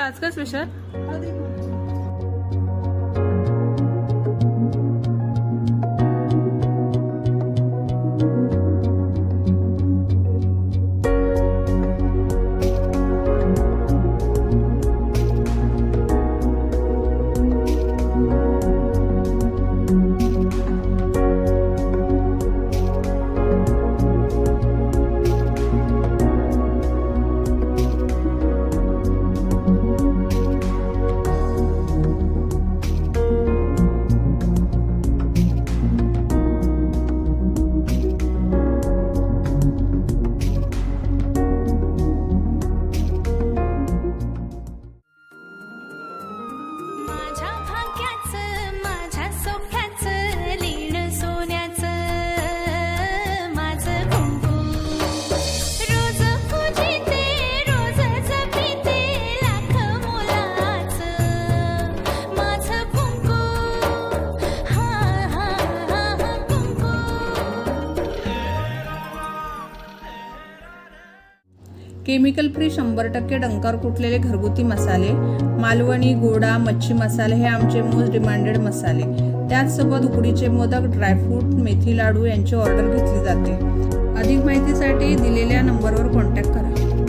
आज का special chemical free 100% डंकार कुटलेले घरगुती मसाले, मालवणी, गोडा, मच्छी मसाले हे आमचे मोस्ट डिमांडेड मसाले. त्याचसोबत उकडीचे मोदक, ड्रायफ्रूट, मेथी लाडू यांची ऑर्डर घेतली जाते. अधिक माहितीसाठी दिलेल्या नंबरवर कॉन्टॅक्ट करा.